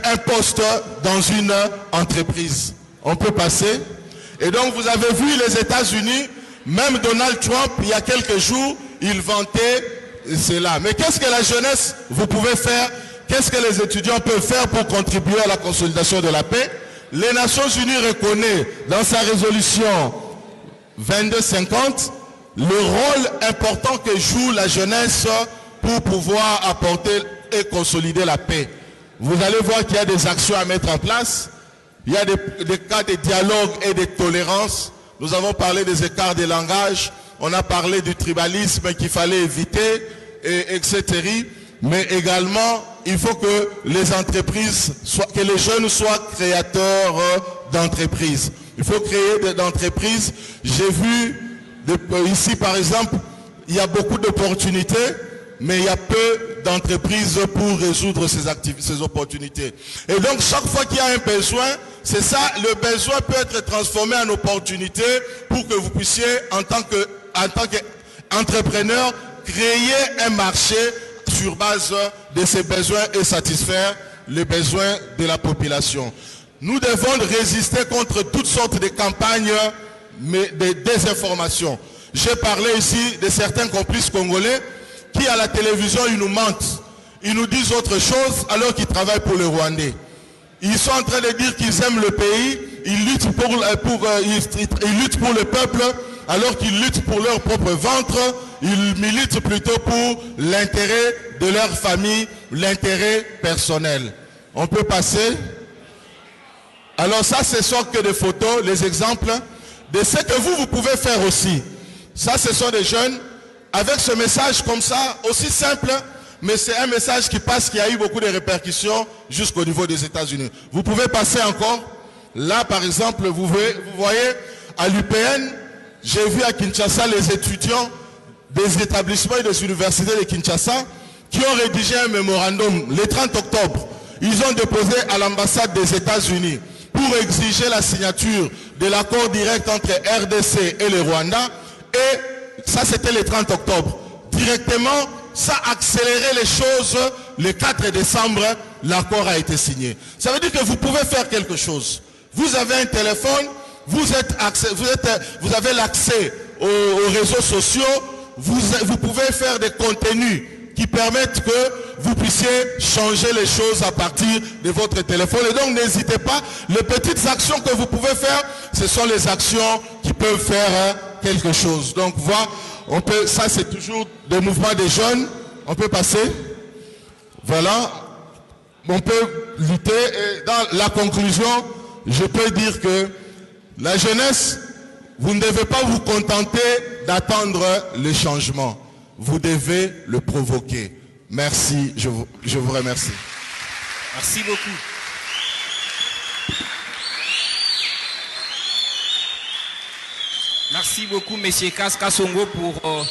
un poste dans une entreprise. On peut passer. Et donc vous avez vu les États-Unis, même Donald Trump, il y a quelques jours, il vantait cela. Mais qu'est-ce que la jeunesse, vous pouvez faire? Qu'est-ce que les étudiants peuvent faire pour contribuer à la consolidation de la paix? Les Nations Unies reconnaissent dans sa résolution 2250 le rôle important que joue la jeunesse pour pouvoir apporter et consolider la paix. Vous allez voir qu'il y a des actions à mettre en place. Il y a des cas de dialogue et de tolérance. Nous avons parlé des écarts de langage. On a parlé du tribalisme qu'il fallait éviter, etc. Mais également, il faut que les entreprises, que les jeunes soient créateurs d'entreprises. Il faut créer des entreprises. J'ai vu ici, par exemple, il y a beaucoup d'opportunités, mais il y a peu d'entreprises pour résoudre ces opportunités. Et donc, chaque fois qu'il y a un besoin, c'est ça, le besoin peut être transformé en opportunité pour que vous puissiez, en tant qu'entrepreneur, créer un marché sur base de ces besoins et satisfaire les besoins de la population. Nous devons résister contre toutes sortes de campagnes de désinformation. J'ai parlé ici de certains complices congolais qui à la télévision ils nous mentent. Ils nous disent autre chose alors qu'ils travaillent pour les Rwandais. Ils sont en train de dire qu'ils aiment le pays, ils luttent pour le peuple alors qu'ils luttent pour leur propre ventre. Ils militent plutôt pour l'intérêt de leur famille, l'intérêt personnel. On peut passer. Alors ça, ce sont que des photos, les exemples de ce que vous pouvez faire aussi. Ça, ce sont des jeunes avec ce message comme ça, aussi simple, mais c'est un message qui passe, qui a eu beaucoup de répercussions jusqu'au niveau des États-Unis. Vous pouvez passer encore. Là, par exemple, vous voyez, à l'UPN, j'ai vu à Kinshasa les étudiants des établissements et des universités de Kinshasa qui ont rédigé un mémorandum le 30 octobre. Ils ont déposé à l'ambassade des États-Unis pour exiger la signature de l'accord direct entre RDC et le Rwanda. Et ça, c'était le 30 octobre. Directement, ça a accéléré les choses. Le 4 décembre, l'accord a été signé. Ça veut dire que vous pouvez faire quelque chose. Vous avez un téléphone, vous avez l'accès aux réseaux sociaux, vous pouvez faire des contenus qui permettent que vous puissiez changer les choses à partir de votre téléphone. Et donc n'hésitez pas, les petites actions que vous pouvez faire, ce sont les actions qui peuvent faire quelque chose. Donc voilà, ça c'est toujours des mouvements des jeunes. On peut passer. Voilà. On peut lutter. Et dans la conclusion, je peux dire que la jeunesse, vous ne devez pas vous contenter d'attendre le changement. Vous devez le provoquer. Merci, je vous remercie. Merci beaucoup. Merci beaucoup, M. Kaska Songo, pour...